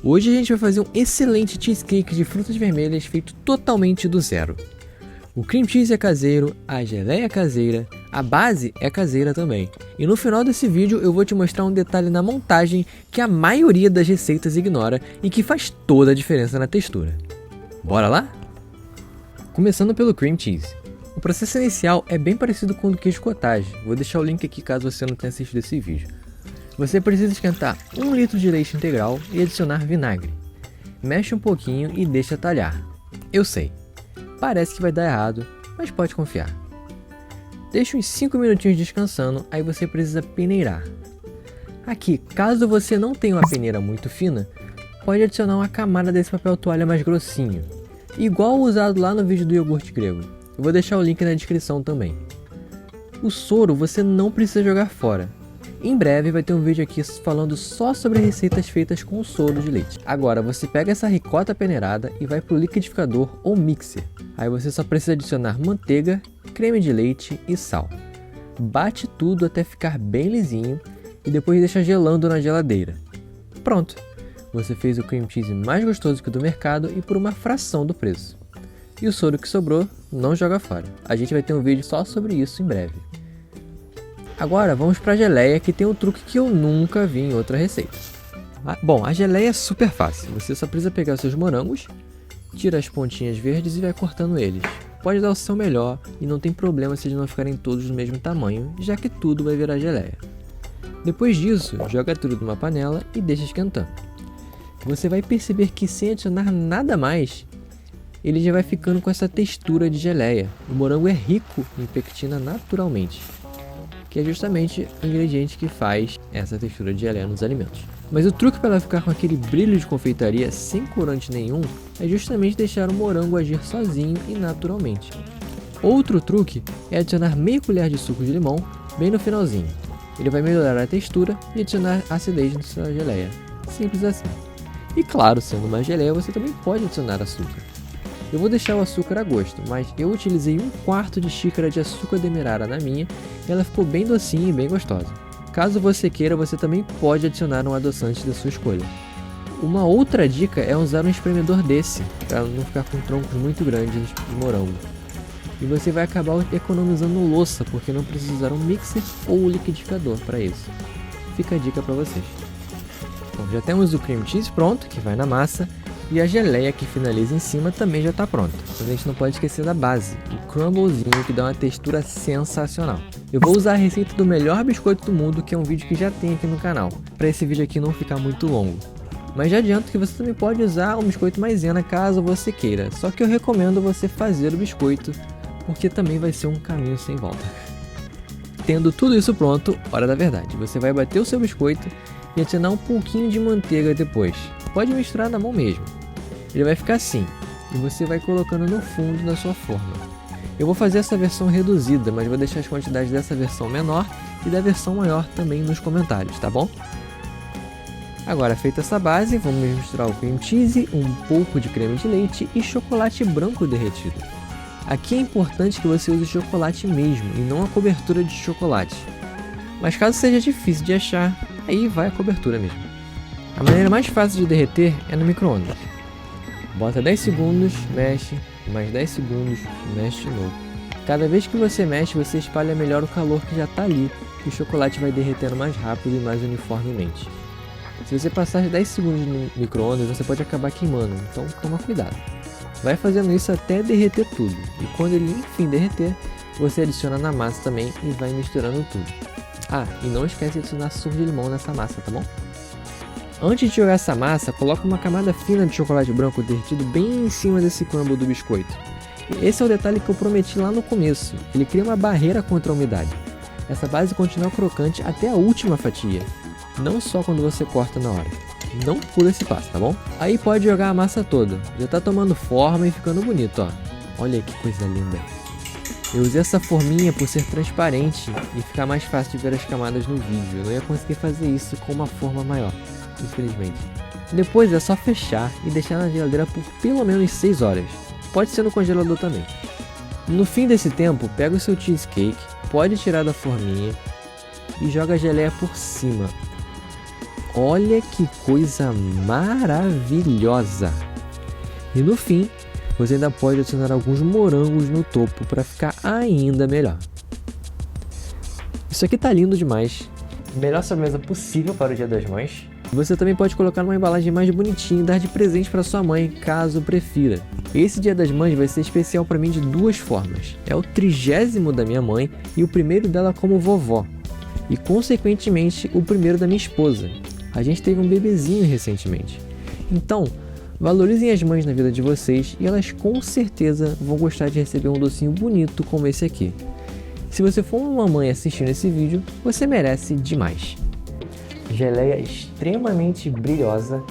Hoje a gente vai fazer um excelente cheesecake de frutas vermelhas feito totalmente do zero. O cream cheese é caseiro, a geleia é caseira, a base é caseira também. E no final desse vídeo eu vou te mostrar um detalhe na montagem que a maioria das receitas ignora e que faz toda a diferença na textura. Bora lá? Começando pelo cream cheese. O processo inicial é bem parecido com o do queijo cottage, vou deixar o link aqui caso você não tenha assistido esse vídeo. Você precisa esquentar 1 litro de leite integral e adicionar vinagre. Mexe um pouquinho e deixa talhar. Eu sei, parece que vai dar errado, mas pode confiar. Deixa uns 5 minutinhos descansando, aí você precisa peneirar. Aqui, caso você não tenha uma peneira muito fina, pode adicionar uma camada desse papel toalha mais grossinho, igual o usado lá no vídeo do iogurte grego. Eu vou deixar o link na descrição também. O soro você não precisa jogar fora. Em breve vai ter um vídeo aqui falando só sobre receitas feitas com soro de leite. Agora você pega essa ricota peneirada e vai para o liquidificador ou mixer. Aí você só precisa adicionar manteiga, creme de leite e sal. Bate tudo até ficar bem lisinho e depois deixa gelando na geladeira. Pronto! Você fez o cream cheese mais gostoso que o do mercado e por uma fração do preço. E o soro que sobrou, não joga fora. A gente vai ter um vídeo só sobre isso em breve. Agora vamos para a geleia, que tem um truque que eu nunca vi em outra receita. Bom, a geleia é super fácil. Você só precisa pegar os seus morangos, tira as pontinhas verdes e vai cortando eles. Pode dar o seu melhor e não tem problema se eles não ficarem todos do mesmo tamanho, já que tudo vai virar geleia. Depois disso, joga tudo numa panela e deixa esquentando. Você vai perceber que sem adicionar nada mais, ele já vai ficando com essa textura de geleia. O morango é rico em pectina naturalmente, que é justamente o ingrediente que faz essa textura de geleia nos alimentos. Mas o truque para ela ficar com aquele brilho de confeitaria sem corante nenhum é justamente deixar o morango agir sozinho e naturalmente. Outro truque é adicionar meia colher de suco de limão bem no finalzinho. Ele vai melhorar a textura e adicionar acidez na sua geleia. Simples assim. E claro, sendo uma geleia, você também pode adicionar açúcar. Eu vou deixar o açúcar a gosto, mas eu utilizei 1/4 de xícara de açúcar demerara na minha e ela ficou bem docinha e bem gostosa. Caso você queira, você também pode adicionar um adoçante da sua escolha. Uma outra dica é usar um espremedor desse, para não ficar com troncos muito grandes de morango. E você vai acabar economizando louça, porque não precisa usar um mixer ou um liquidificador para isso. Fica a dica para vocês. Bom, já temos o cream cheese pronto, que vai na massa. E a geleia que finaliza em cima também já está pronta. Mas a gente não pode esquecer da base, o crumblezinho, que dá uma textura sensacional. Eu vou usar a receita do melhor biscoito do mundo, que é um vídeo que já tem aqui no canal, para esse vídeo aqui não ficar muito longo. Mas já adianto que você também pode usar um biscoito maisena caso você queira, só que eu recomendo você fazer o biscoito, porque também vai ser um caminho sem volta. Tendo tudo isso pronto, hora da verdade. Você vai bater o seu biscoito e adicionar um pouquinho de manteiga depois. Pode misturar na mão mesmo. Ele vai ficar assim, e você vai colocando no fundo da sua forma. Eu vou fazer essa versão reduzida, mas vou deixar as quantidades dessa versão menor e da versão maior também nos comentários, tá bom? Agora, feita essa base, vamos misturar o cream cheese, um pouco de creme de leite e chocolate branco derretido. Aqui é importante que você use chocolate mesmo e não a cobertura de chocolate. Mas caso seja difícil de achar, aí vai a cobertura mesmo. A maneira mais fácil de derreter é no micro-ondas. Bota 10 segundos, mexe, mais 10 segundos, mexe de novo. Cada vez que você mexe, você espalha melhor o calor que já está ali, e o chocolate vai derretendo mais rápido e mais uniformemente. Se você passar 10 segundos no micro-ondas, você pode acabar queimando, então toma cuidado. Vai fazendo isso até derreter tudo, e quando ele enfim derreter, você adiciona na massa também e vai misturando tudo. Ah, e não esquece de adicionar suco de limão nessa massa, tá bom? Antes de jogar essa massa, coloca uma camada fina de chocolate branco derretido bem em cima desse crumble do biscoito. Esse é o detalhe que eu prometi lá no começo, ele cria uma barreira contra a umidade. Essa base continua crocante até a última fatia, não só quando você corta na hora. Não pula esse passo, tá bom? Aí pode jogar a massa toda, já tá tomando forma e ficando bonito, ó. Olha que coisa linda. Eu usei essa forminha por ser transparente e ficar mais fácil de ver as camadas no vídeo. Eu não ia conseguir fazer isso com uma forma maior, infelizmente. Depois é só fechar e deixar na geladeira por pelo menos 6 horas. Pode ser no congelador também. No fim desse tempo, pega o seu cheesecake, pode tirar da forminha e joga a geleia por cima. Olha que coisa maravilhosa! E no fim, você ainda pode adicionar alguns morangos no topo para ficar ainda melhor. Isso aqui tá lindo demais. Melhor sobremesa possível para o Dia das Mães. Você também pode colocar numa embalagem mais bonitinha e dar de presente para sua mãe, caso prefira. Esse Dia das Mães vai ser especial para mim de duas formas. É o 30º da minha mãe e o primeiro dela como vovó. E consequentemente o primeiro da minha esposa. A gente teve um bebezinho recentemente. Então, valorizem as mães na vida de vocês e elas com certeza vão gostar de receber um docinho bonito como esse aqui. Se você for uma mãe assistindo esse vídeo, você merece demais. Geleia extremamente brilhosa.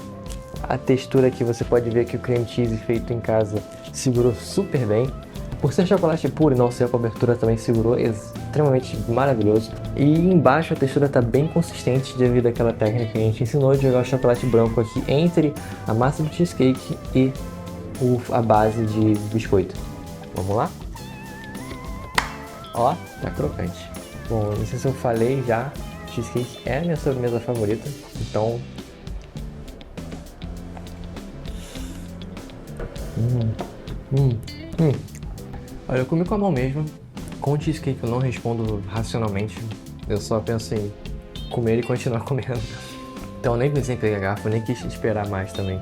A textura aqui você pode ver que o cream cheese feito em casa segurou super bem. Por ser chocolate puro e não ser a cobertura também segurou extremamente maravilhoso. E embaixo a textura está bem consistente devido àquela técnica que a gente ensinou de jogar o chocolate branco aqui entre a massa do cheesecake e a base de biscoito. Vamos lá? Ó, tá crocante. Bom, não sei se eu falei já, cheesecake é a minha sobremesa favorita, então... Olha, eu comi com a mão mesmo. Com cheesecake eu não respondo racionalmente. Eu só penso em comer e continuar comendo. Então eu nem pensei em pegar a garfo, nem quis esperar mais também.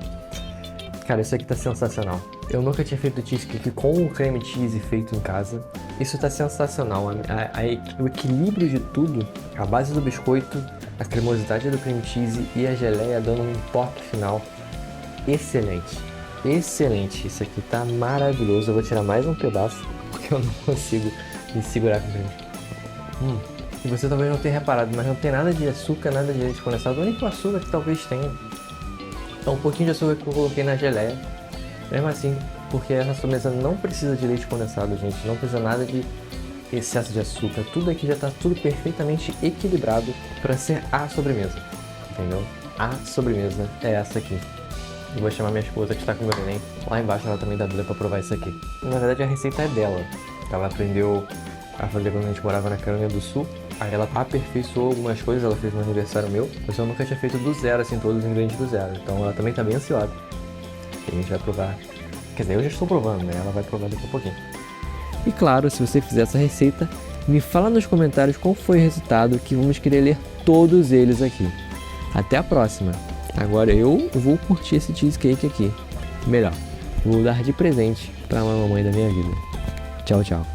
Cara, isso aqui tá sensacional. Eu nunca tinha feito cheesecake com o creme cheese feito em casa. Isso tá sensacional. O equilíbrio de tudo, a base do biscoito, a cremosidade do cream cheese e a geleia dando um toque final excelente. Excelente. Isso aqui tá maravilhoso. Eu vou tirar mais um pedaço porque eu não consigo me segurar com ele. E você talvez não tenha reparado, mas não tem nada de açúcar, nada de leite condensado. O único açúcar que talvez tenha é um pouquinho de açúcar que eu coloquei na geleia. Mesmo assim, porque essa sobremesa não precisa de leite condensado, gente. Não precisa nada de excesso de açúcar. Tudo aqui já está tudo perfeitamente equilibrado para ser a sobremesa. Entendeu? A sobremesa é essa aqui. Eu vou chamar minha esposa que está com o meu neném lá embaixo, ela também dá dúvida para provar isso aqui. Na verdade a receita é dela. Ela aprendeu a fazer quando a gente morava na Carolina do Sul. Aí ela aperfeiçoou algumas coisas, ela fez no aniversário meu. Mas eu nunca tinha feito do zero, assim, todos os ingredientes do zero. Então ela também está bem ansiosa. E a gente vai provar. Quer dizer, eu já estou provando, né? Ela vai provar daqui a pouquinho. E claro, se você fizer essa receita, me fala nos comentários qual foi o resultado, que vamos querer ler todos eles aqui. Até a próxima! Agora eu vou curtir esse cheesecake aqui. Melhor, vou dar de presente para a mamãe da minha vida. Tchau, tchau.